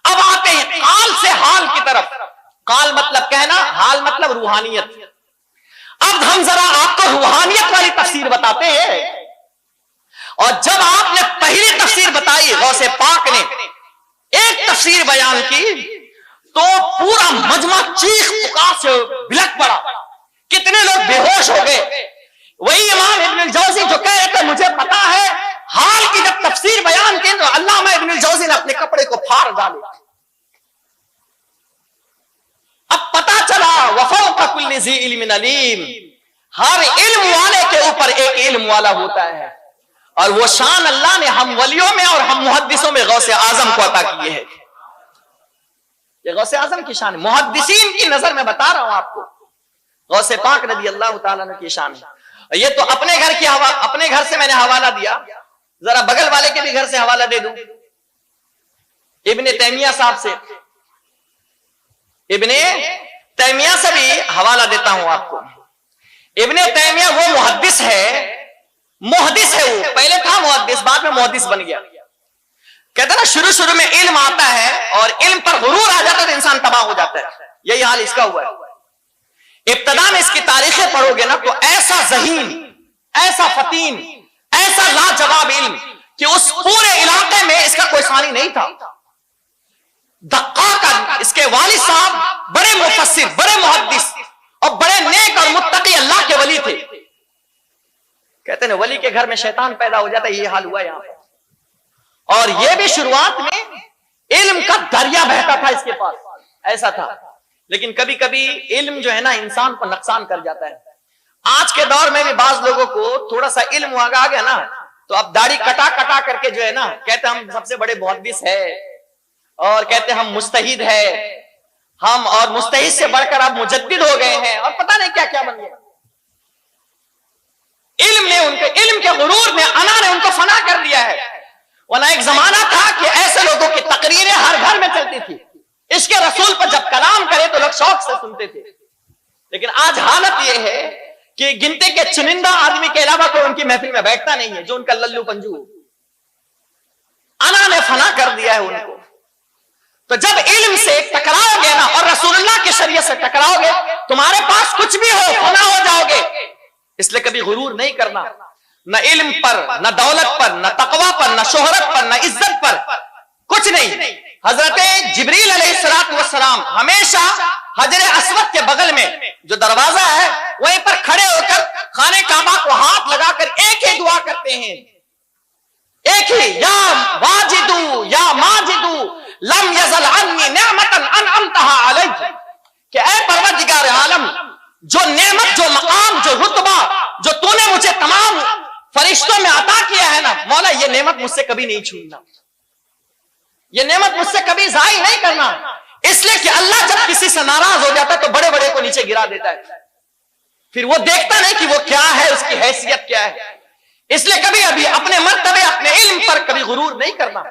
S1: اب آتے ہیں قال سے حال کی طرف. قال مطلب کہنا، حال مطلب روحانیت.
S2: اب ہم ذرا آپ کو روحانیت والی تفسیر بتاتے ہیں. اور جب آپ نے پہلی تفسیر بتائی، غوث پاک نے ایک تفسیر بیان کی، تو پورا مجمع چیخ پکار سے بلک پڑا، کتنے لوگ بے ہوش ہو گئے. وہی امام ابن الجوزی جو کہہ رہے تھے مجھے پتا ہے حال کی جب تفسیر بیان کی تو علامہ ابن الجوزی نے اپنے کپڑے کو پھاڑ ڈالے. اب پتا چلا وفوق کل ذی علم علیم، ہر علم والے کے اوپر ایک علم والا ہوتا ہے، اور وہ شان اللہ نے ہم ولیوں میں اور ہم محدثوں میں غوث اعظم کو عطا کی ہے. یہ غوث اعظم کی شان ہے. محدثین کی نظر میں بتا رہا ہوں آپ کو، غوث پاک رضی اللہ تعالیٰ عنہ کی شان ہے. یہ تو اپنے گھر سے میں نے حوالہ دیا، ذرا بغل والے کے بھی گھر سے حوالہ دے دوں. ابن تیمیہ صاحب سے، ابن تیمیہ سے بھی حوالہ دیتا ہوں آپ کو. ابن تیمیہ وہ محدث ہے، وہ پہلے تھا محدث، بعد میں محدث بن گیا. کہتا نا شروع میں علم آتا ہے اور علم پر غرور آ جاتا ہے تو انسان تباہ ہو جاتا ہے. یہی حال اس کا ہوا ہے. ابتدا میں اس کی تاریخیں پڑھو گے نا تو ایسا ذہین، ایسا فتین، ایسا لاجواب علم کہ اس پورے علاقے میں اس کا کوئی ثانی نہیں تھا. دقاق آدمی، اس کے والد صاحب بڑے مفسر، بڑے محدث اور بڑے نیک اور متقی اللہ کے ولی تھے. کہتے ہیں ولی کے گھر میں شیطان پیدا ہو جاتا ہے، یہ حال ہوا یہاں پہ. اور یہ بھی شروعات میں علم کا دریا بہتا تھا اس کے پاس، ایسا تھا. لیکن کبھی کبھی علم جو ہے نا انسان کو نقصان کر جاتا ہے. آج کے دور میں بھی بعض لوگوں کو تھوڑا سا علم آ گیا نا تو اب داڑھی کٹا کر کے جو ہے نا کہتے ہم سب سے بڑے محدث ہے، اور کہتے ہم مجتہد ہے، ہم اور مجتہد سے بڑھ کر اب مجدد ہو گئے ہیں، اور پتہ نہیں کیا کیا بن گیا. علم کے غرور نے، انا نے ان کو فنا کر دیا ہے. ورنہ ایک زمانہ تھا کہ ایسے لوگوں کی تقریریں ہر گھر میں چلتی تھی. اس کے رسول پر جب کلام کرے تو لوگ شوق سے سنتے تھے. لیکن آج حالت یہ ہے کہ گنتے کے چنندہ آدمی کے علاوہ کوئی ان کی محفل میں بیٹھتا نہیں ہے جو ان کا للو پنجو. انا نے فنا کر دیا ہے ان کو. تو جب علم سے ٹکراؤ گے نا اور رسول اللہ کی شریعت سے ٹکراؤ گے، تمہارے پاس کچھ بھی ہو فنا ہو جاؤ گے. اس لیے کبھی غرور نہیں کرنا، نہ علم پر، نہ دولت پر، نہ تقوی پر، نہ شہرت پر، نہ عزت پر، کچھ نہیں. حضرت جبریل علیہ السلام ہمیشہ حجر اسود کے بغل میں جو دروازہ ہے وہیں پر کھڑے ہو کر خانہ کعبہ کو ہاتھ لگا کر ایک ہی دعا کرتے ہیں، ایک ہی، یا واجدو یا ماجدو لم یزل عنی نعمتا انعمتها علی، کہ اے پروردگار عالم، جو نعمت، جو مقام، جو رتبہ جو تو نے مجھے تمام فرشتوں میں عطا کیا ہے نا مولا، یہ نعمت مجھ سے کبھی نہیں چھیننا، یہ نعمت مجھ سے کبھی ضائع نہیں کرنا. اس لیے کہ اللہ جب کسی سے ناراض ہو جاتا ہے تو بڑے بڑے کو نیچے گرا دیتا ہے، پھر وہ دیکھتا نہیں کہ وہ کیا ہے، اس کی حیثیت کیا ہے. اس لیے کبھی ابھی اپنے مرتبے، اپنے علم پر کبھی غرور نہیں کرنا.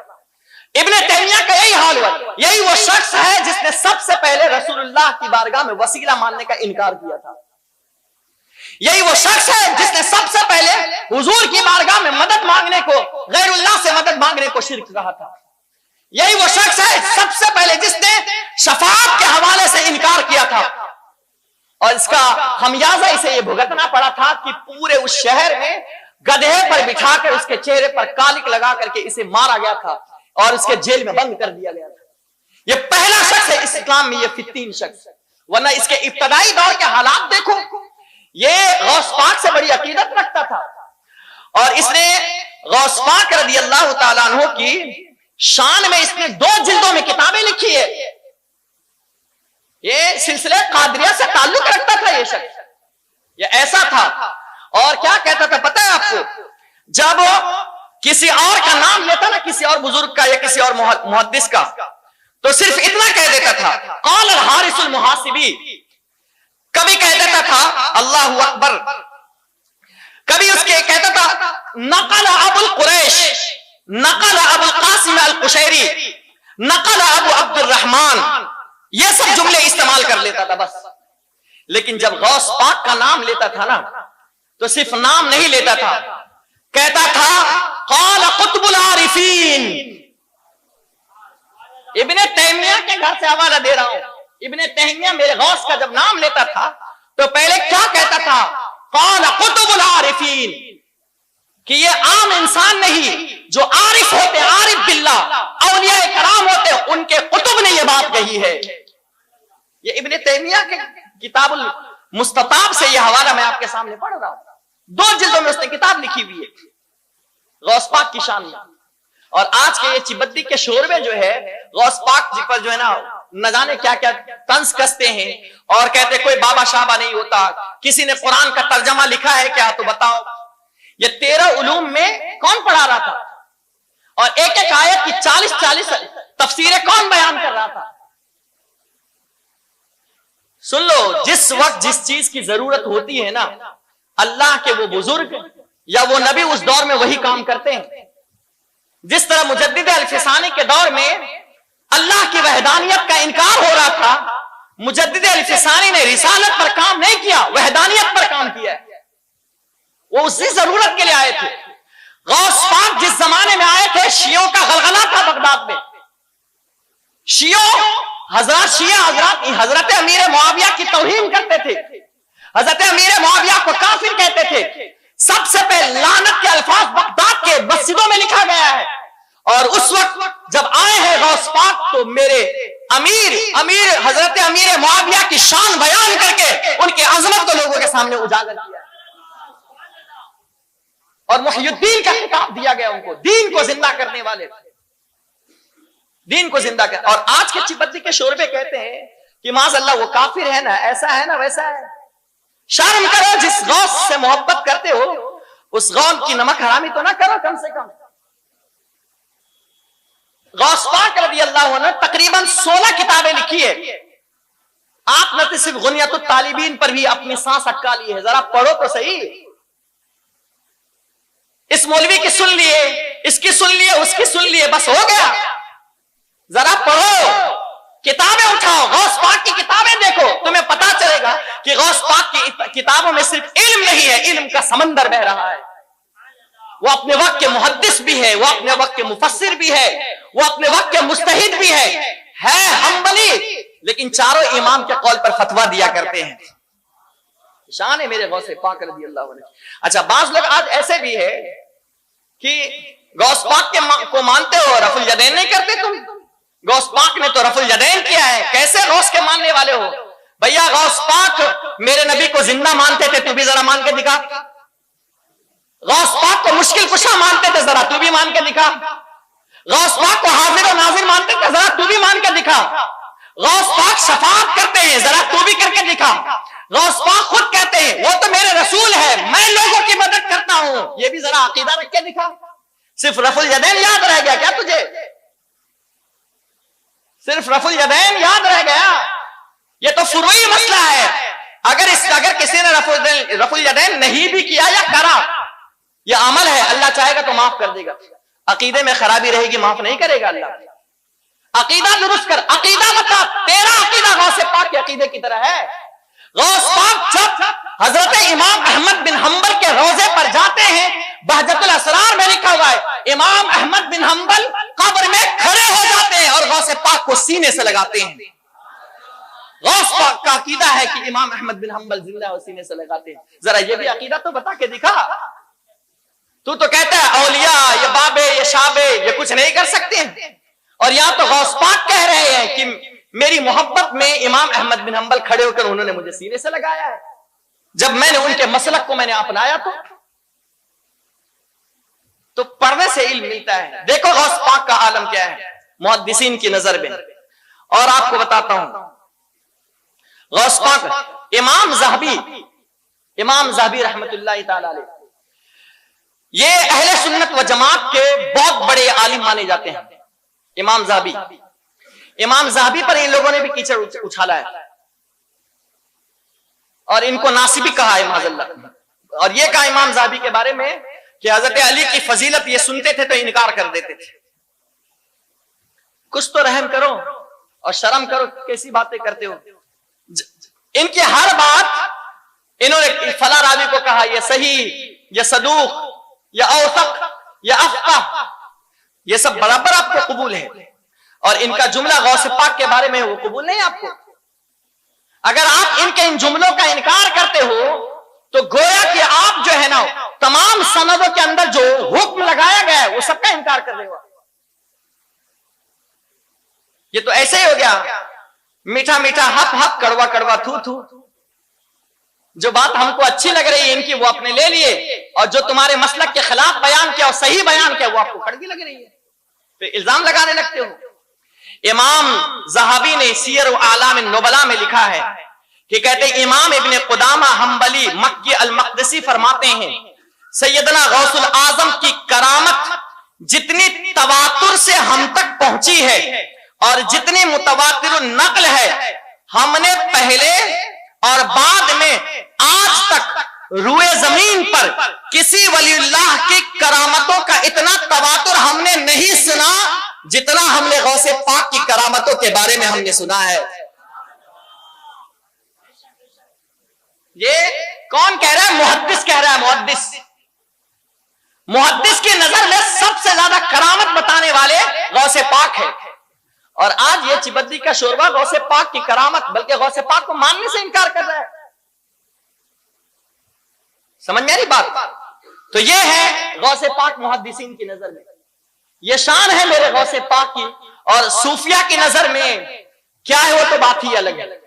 S2: ابن تیمیہ کا یہی حال ہوا. یہی وہ شخص ہے جس نے سب سے پہلے رسول اللہ کی بارگاہ میں وسیلہ ماننے کا انکار کیا تھا. یہی وہ شخص ہے جس نے سب سے پہلے حضور کی بارگاہ میں مدد مانگنے کو، غیر اللہ سے مدد مانگنے کو شرک کہا تھا. یہی وہ شخص ہے سب سے پہلے جس نے شفاعت کے حوالے سے انکار کیا تھا، اور اس کا خمیازہ اسے یہ بھگتنا پڑا تھا کہ پورے اس شہر میں گدھے پر بٹھا کر اس کے چہرے پر کالک لگا کر کے اسے مارا گیا تھا اور اس کے جیل میں بند کر دیا گیا تھا. یہ پہلا شخص ہے اس اسلام میں، یہ فتین شخص. ورنہ اس کے ابتدائی دور کے حالات دیکھو، یہ غوث پاک سے بڑی عقیدت رکھتا تھا، اور اس نے غوث پاک رضی اللہ تعالیٰ عنہ کی شان میں اس نے 2 جلدوں میں کتابیں لکھی ہے. یہ سلسلے قادریہ سے تعلق رکھتا تھا یہ شخص، یہ ایسا تھا. اور کیا کہتا تھا پتہ ہے آپ کو؟ جب کسی اور کا نام لیتا نا، کسی اور بزرگ کا یا کسی اور محدث کا، تو صرف اتنا کہہ دیتا تھا قال الحارث المحاسبی. کبھی کہہ دیتا تھا اللہ اکبر، کبھی اس کے کہتا تھا نقل ابو القریش، نقل ابو القاسم القشیری، نقل ابو عبد الرحمن، یہ سب جملے استعمال کر لیتا تھا بس. لیکن جب غوث پاک کا نام لیتا تھا نا تو صرف نام نہیں لیتا تھا، کہتا تھا قال قطب العارفین. ابن تیمیہ کے گھر سے حوالہ دے رہا ہوں. ابن تیمیہ میرے غوث کا جب نام لیتا تھا تو پہلے کیا کہتا تھا؟ قال قطب العارفین، کہ یہ عام انسان نہیں، جو عارف ہوتے ہیں، عارف باللہ، اولیاء کرام ہوتے ہیں، ان کے قطب نے یہ بات کہی ہے۔ یہ ابن تیمیہ کے کتاب المستطاب سے یہ حوالہ میں آپ کے سامنے پڑھ رہا ہوں، 2 جلدوں میں اس نے کتاب لکھی ہوئی ہے غوث پاک کی شان میں۔ اور آج کے یہ چبدی کے شوربے جو ہے غوث پاک جی پر جو ہے نا نہ جانے کیا کیا طنز کستے ہیں، اور کہتے کوئی بابا شابا نہیں ہوتا، کسی نے قرآن کا ترجمہ لکھا ہے کیا؟ تو بتاؤ، یہ 13 علوم میں کون پڑھا رہا تھا؟ اور ایک ایک آیت کی 40 تفسیریں کون بیان کر رہا تھا؟ سن لو، جس وقت جس چیز کی ضرورت ہوتی ہے نا، اللہ کے وہ بزرگ یا وہ نبی اس دور میں وہی کام کرتے ہیں۔ جس طرح مجدد الفسانی کے دور میں اللہ کی وحدانیت کا انکار ہو رہا تھا، مجدد الفسانی نے رسالت پر کام نہیں کیا، وحدانیت پر کام کیا ہے۔ وہ اسی ضرورت کے لیے آئے تھے۔ غوث پاک جس زمانے میں آئے تھے، شیعوں کا غلغلہ تھا بغداد میں۔ شیعہ حضرات حضرت امیر معاویہ کی توہین کرتے تھے، حضرت امیر معاویہ کو کافر کہتے تھے۔ سب سے پہلے لعنت کے الفاظ بغداد کے مسجدوں میں لکھا گیا ہے، اور اس وقت جب آئے ہیں غوث پاک تو میرے حضرت امیر معاویہ کی شان بیان کر کے ان کی عظمت کو لوگوں کے سامنے اجاگر کیا، اور محی الدین کا خطاب دیا گیا ان کو، دین کو زندہ کرنے والے، دین کو زندہ کر۔ اور آج کے چبدی کے شوربے کہتے ہیں کہ معاذ اللہ وہ کافر ہے نا، ایسا ہے نا ویسا ہے۔ شرم کرو، جس غوث سے محبت کرتے ہو اس غوث کی نمک حرامی تو نہ کرو کم سے کم۔ غوث پاک رضی اللہ عنہ تقریباً 16 کتابیں لکھی ہے۔ آپ نے صرف غنیت الطالبین پر بھی اپنی سانس اٹکا لی ہے، ذرا پڑھو تو صحیح۔ اس مولوی کی سن لیے، اس کی سن لیے، اس کی سن لیے، بس ہو گیا۔ ذرا پڑھو، کتابیں اٹھاؤ، غوث پاک کی کتابیں دیکھو، تمہیں پتا چلے گا کہ غوث پاک کی کتابوں میں صرف علم نہیں ہے، علم کا سمندر بہ رہا ہے۔ وہ اپنے وقت کے محدث بھی ہے، وہ اپنے وقت کے مفسر بھی ہے، وہ اپنے وقت کے مجتہد بھی ہے حنبلی، لیکن چاروں امام کے قول پر فتویٰ دیا کرتے ہیں۔ شان ہے میرے غوث پاک رضی اللہ عنہ۔ اچھا، بعض لوگ آج ایسے بھی ہے کہ غوث پاک کو مانتے ہو، رفع الیدین نہیں کرتے تم؟ غوث پاک نے تو رفع الیدین کیا ہے، کیسے غوث کے ماننے والے ہو؟ بھیا غوث پاک میرے نبی کو زندہ مانتے تھے، تو بھی ذرا مان کے دکھا۔ غوث پاک کو مشکل کشا مانتے تھے، ذرا تو بھی مان کے دکھا۔ غوث پاک کو حاضر و ناظر مانتے تھے، ذرا تو بھی مان کے دکھا۔ غوث پاک شفاعت کرتے ہیں، ذرا تو بھی کر کے دکھا۔ غوث پاک خود کہتے ہیں وہ تو میرے رسول ہے، میں لوگوں کی مدد کرتا ہوں، یہ بھی ذرا عقیدہ رکھ کے دکھا۔ صرف رفع الیدین یاد رہ گیا کیا تجھے؟ صرف رفع الیدین یاد رہ گیا؟ یہ تو فروعی مسئلہ ہے۔ اگر کسی نے رفع الیدین نہیں بھی کیا یا کرا، یہ عمل ہے، اللہ چاہے گا تو معاف کر دے گا۔ عقیدے میں خرابی رہے گی، معاف نہیں کرے گا اللہ۔ عقیدہ درست کر، عقیدہ بتا، تیرا عقیدہ غوث پاک کے عقیدے کی طرح ہے۔ غوث پاک جب حضرت امام احمد بن حنبل کے روضے پر جاتے ہیں، بہجت الاسرار میں لکھا ہوا ہے امام احمد بن حنبل قبر میں کھڑے ہو جاتے ہیں اور غوث پاک کو سینے سے لگاتے ہیں۔ غوث پاک کا عقیدہ ہے کہ امام احمد بن حنبل زندہ اور سینے سے لگاتے ہیں۔ ذرا یہ بھی عقیدہ تو بتا کے دکھا۔ تو کہتا ہے اولیاء، یہ بابے، یہ شابے، یہ کچھ نہیں کر سکتے ہیں، اور یہاں تو غوث پاک کہہ رہے ہیں کہ میری محبت میں امام احمد بن حنبل کھڑے ہو کر انہوں نے مجھے سینے سے لگایا ہے، جب میں نے ان کے مسلک کو میں نے اپنایا تو پڑھنے سے علم ملتا ہے۔ دیکھو غوث پاک کا عالم کیا ہے محدثین کی نظر میں۔ اور آپ کو بتاتا ہوں غوث پاک، امام زاہبی رحمت اللہ تعالی علیہ، یہ اہل سنت و جماعت کے بہت بڑے عالم مانے جاتے ہیں۔ امام زاہبی پر ان لوگوں نے بھی کیچڑ اچھالا ہے اور ان کو ناصبی کہا ہے معاذ اللہ، اور یہ کہا امام زاہبی کے بارے میں کہ حضرت علی کی فضیلت یہ سنتے تھے تو انکار کر دیتے تھے۔ کچھ تو رحم کرو اور شرم کرو، کیسی باتیں کرتے ہو؟ ان کی ہر بات انہوں نے فلاں راوی کو کہا یہ صحیح، یہ صدوق، یہ اوثق، یہ افقہ، یہ سب برابر آپ کو قبول ہے، اور ان کا جملہ غوث پاک کے بارے میں وہ قبول نہیں آپ کو۔ اگر آپ ان کے ان جملوں کا انکار کرتے ہو تو گویا کہ آپ جو ہے نا تمام سندوں کے اندر جو حکم لگایا گیا ہے وہ سب کا انکار کر رہے ہو. یہ تو ایسے ہی ہو گیا میٹھا میٹھا ہپ ہپ کڑوا کڑوا تھو تھو. جو بات ہم کو اچھی لگ رہی ہے ان کی وہ اپنے لے لیے, اور جو تمہارے مسلک کے خلاف بیان کیا اور صحیح بیان کیا وہ آپ کو کڑوی لگ رہی ہے, پھر الزام لگانے لگتے ہو. امام ذہبی نے سیر و اعلام النبلاء میں لکھا ہے کہ کہتے ہیں امام ابن قدامہ حنبلی مکی المقدسی فرماتے ہیں سیدنا غوث الاعظم کی کرامت جتنی تواتر سے ہم تک پہنچی ہے اور جتنی متواتر النقل ہے, ہم نے پہلے اور بعد میں آج تک روئے زمین پر کسی ولی اللہ کی کرامتوں کا اتنا تواتر ہم نے نہیں سنا جتنا ہم نے غوث پاک کی کرامتوں کے بارے میں ہم نے سنا ہے. یہ کون کہہ رہا ہے؟ محدث کہہ رہا ہے. محدث کی نظر میں سب سے زیادہ کرامت بتانے والے غوث پاک ہے, اور آج یہ چبدی کا شوربہ غوث پاک کی کرامت بلکہ غوث پاک کو ماننے سے انکار کر رہا ہے. سمجھ میں آ رہی بات؟ تو یہ ہے غوث پاک محدثین کی نظر میں, یہ شان ہے میرے غوث پاک کی, اور صوفیہ کی نظر میں کیا ہے وہ تو بات ہی الگ ہے.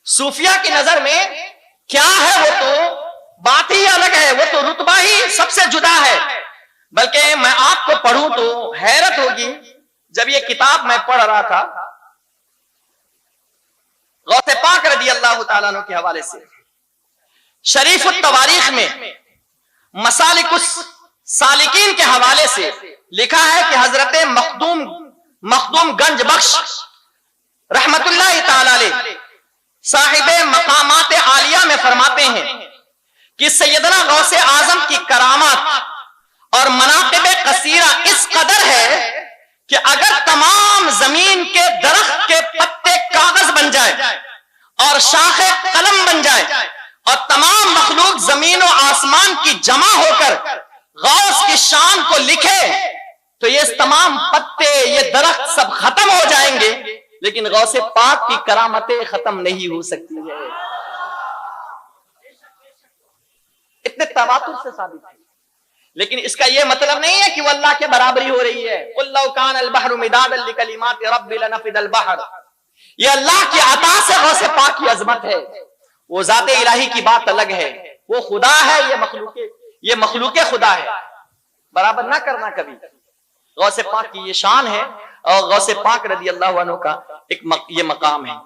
S2: صوفیہ کی نظر میں کیا ہے وہ تو بات ہی الگ ہے, وہ تو رتبہ ہی سب سے جدا ہے. بلکہ میں آپ کو پڑھوں تو حیرت ہوگی, جب یہ کتاب میں پڑھ رہا تھا غوث پاک رضی اللہ تعالیٰ عنہ کے حوالے سے شریف التواریخ میں مسالک السالکین کے حوالے سے لکھا ہے کہ حضرت مخدوم گنج بخش رحمت اللہ تعالی علیہ صاحب مقامات عالیہ میں فرماتے ہیں کہ سیدنا غوث اعظم کی کرامات اور مناقب قصیرہ اس قدر ہے کہ اگر تمام زمین کے درخت کے پتے کاغذ بن جائے اور شاخیں قلم بن جائے اور تمام مخلوق زمین و آسمان کی جمع ہو کر غوث کی شان کو لکھے تو یہ تمام پتے یہ درخت سب ختم ہو جائیں گے, لیکن غوث پاک کی کرامتیں ختم نہیں ہو سکتی ہے. اتنے تواتر سے ثابت ہے. لیکن اس کا یہ مطلب نہیں ہے کہ وہ اللہ کے برابری ہو رہی ہے. قُلْ لَوْ كَانَ الْبَحْرُ مِدَادًا لِكَلِمَاتِ رَبِّي لَنَفِدَ الْبَحْرُ. یہ اللہ کی عطا سے غوث پاک کی عظمت ہے. وہ ذات الہی کی بات الگ ہے, وہ خدا ہے, یہ مخلوق خدا ہے. برابر نہ کرنا کبھی. غوث پاک کی یہ شان ہے اور غوث پاک رضی اللہ عنہ کا یہ مقام ہے.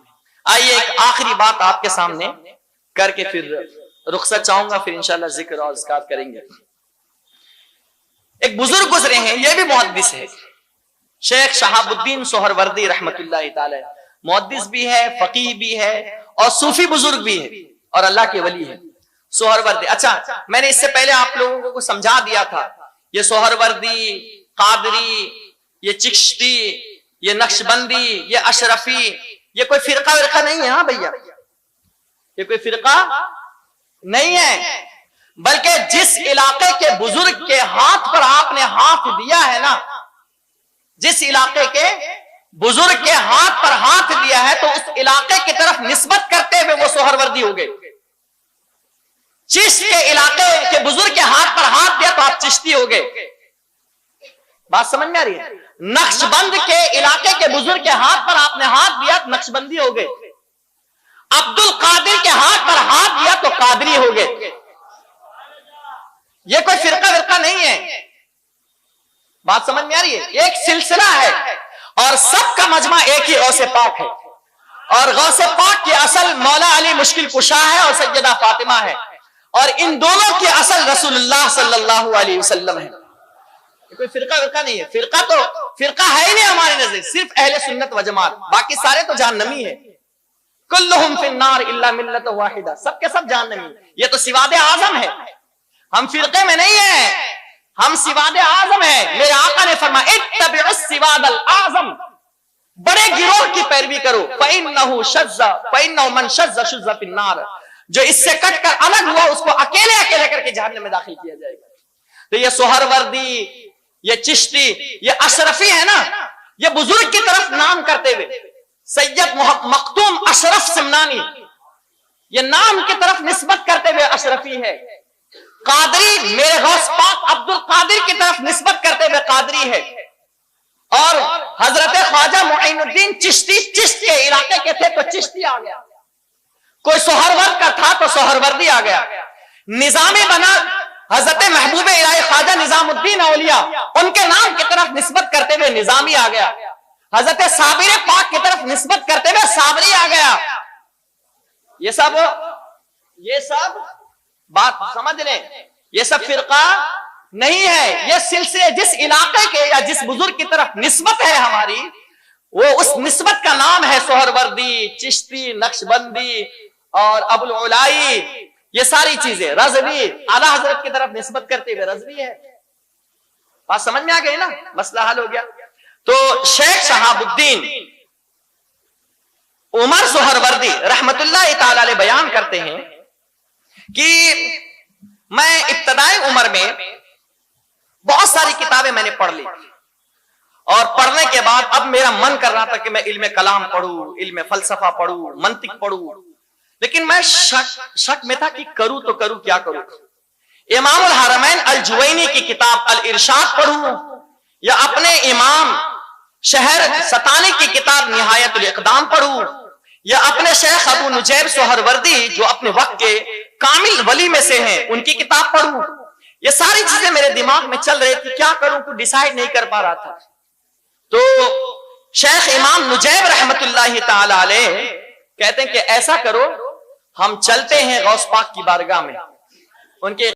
S2: آئیے ایک آخری بات آپ کے سامنے کر کے پھر رخصت چاہوں گا, پھر انشاءاللہ ذکر اور اذکار کریں گے. ایک بزرگ گزرے ہیں, یہ بھی محدث ہے, شیخ شہاب الدین سہروردی رحمت اللہ تعالی. محدث بھی ہے, فقیہ بھی ہے, اور صوفی بزرگ بھی ہے, اور اللہ کے ولی ہے. سہروردی, اچھا میں نے اس سے پہلے آپ لوگوں کو سمجھا دیا تھا, یہ سہروردی, قادری, یہ چشتی, یہ نقشبندی, یہ اشرفی, یہ کوئی فرقہ نہیں ہے. ہاں بھیا, یہ کوئی فرقہ نہیں ہے, بلکہ جس علاقے کے بزرگ کے ہاتھ پر آپ نے ہاتھ دیا ہے نا, جس علاقے کے بزرگ کے ہاتھ پر ہاتھ دیا ہے تو اس علاقے کی طرف نسبت کرتے ہوئے وہ سہروردی ہو گئے. چشت کے علاقے کے بزرگ کے ہاتھ پر ہاتھ دیا تو آپ چشتی ہو گئے. بات سمجھ میں آ رہی ہے؟ نقش بند کے علاقے کے بزرگ کے ہاتھ پر آپ نے ہاتھ دیا تو نقش بندی ہو گئے. عبد القادر کے ہاتھ پر ہاتھ دیا تو قادری ہو گئے. یہ کوئی فرقہ نہیں ہے. بات سمجھ میں آ رہی ہے؟ ایک سلسلہ ہے اور سب کا مجمع ایک ہی غوث پاک ہے, اور غوث پاک کی اصل مولا علی مشکل کشا ہے اور سیدہ فاطمہ ہے, اور ان دونوں کی اصل رسول اللہ صلی اللہ علیہ وسلم ہے. کوئی فرقہ نہیں ہے. فرقہ ہے ہی نہیں ہماری نظر, صرف اہل سنت و جماعت, باقی سارے تو جہنمی ہیں. کلہم فی النار الا ملت واحدہ, سب کے سب جہنمی. یہ تو سواد اعظم ہے, ہم فرقے میں نہیں ہیں, ہم سواد اعظم ہیں. میرے آقا نے فرمایا اتبعوا السواد الاعظم, بڑے گروہ کی پیروی کرو. فإنه من شذ شذ فی النار, جو اس سے کٹ کر الگ ہوا اس کو اکیلے کر کے جہنم میں داخل کیا جائے گا. تو یہ سہروردی, یہ چشتی, یہ اشرفی ہے نا, یہ بزرگ کی طرف نام کرتے ہوئے سید مختوم اشرف سمنانی یہ نام کی طرف نسبت کرتے ہوئے اشرفی ہے. قادری میرے غوث پاک عبد القادر کی طرف نسبت کرتے ہوئے قادری ہے. اور حضرت خواجہ معین الدین چشتی چشت کے علاقے کے تھے تو چشتی آ گیا. کوئی سہرورد کا تھا تو سہروردی آ گیا. نظامی بنا حضرت محبوب الہی خواجہ نظام الدین اولیاء، ان کے نام کی طرف نسبت کرتے ہوئے نظامی آ گیا. حضرت صابر پاک کی طرف نسبت کرتے ہوئے صابری آ گیا. یہ سب بات سمجھ لیں، یہ سب فرقہ نہیں ہے. یہ سلسلے جس علاقے کے یا جس بزرگ کی طرف نسبت ہے ہماری، وہ اس نسبت کا نام ہے سہروردی، چشتی، نقشبندی اور ابو العلائی. یہ ساری چیزیں رضوی، اعلیٰ حضرت کی طرف نسبت کرتے ہوئے رضوی ہے. بات سمجھ میں آ گئی نا، مسئلہ حل ہو گیا. تو شیخ شہاب الدین عمر سہروردی رحمت اللہ تعالی علیہ بیان کرتے ہیں کہ میں ابتدائی عمر میں بہت ساری کتابیں میں نے پڑھ لی، اور پڑھنے کے بعد اب میرا من کر رہا تھا کہ میں علم کلام پڑھوں، علم فلسفہ پڑھوں، منطق پڑھوں، لیکن میں شک میں تھا کہ کروں تو کروں کیا کروں. امام الحرمین الجوینی کی کتاب الارشاد پڑھوں یا اپنے امام شہر ستانی کی کتاب نہایت الاقدام پڑھوں یا اپنے شیخ ابو نجیب سہروردی جو اپنے وقت کے کامل ولی میں سے ہیں ان کی کتاب پڑھوں. یہ ساری چیزیں میرے دماغ میں چل رہی تھی، کیا کروں کو ڈیسائیڈ نہیں کر پا رہا تھا. تو شیخ امام نجیب رحمت اللہ تعالی علیہ کہتے ہیں کہ ایسا کرو، ہم چلتے ہیں غوث پاک کی بارگاہ میں، ان کے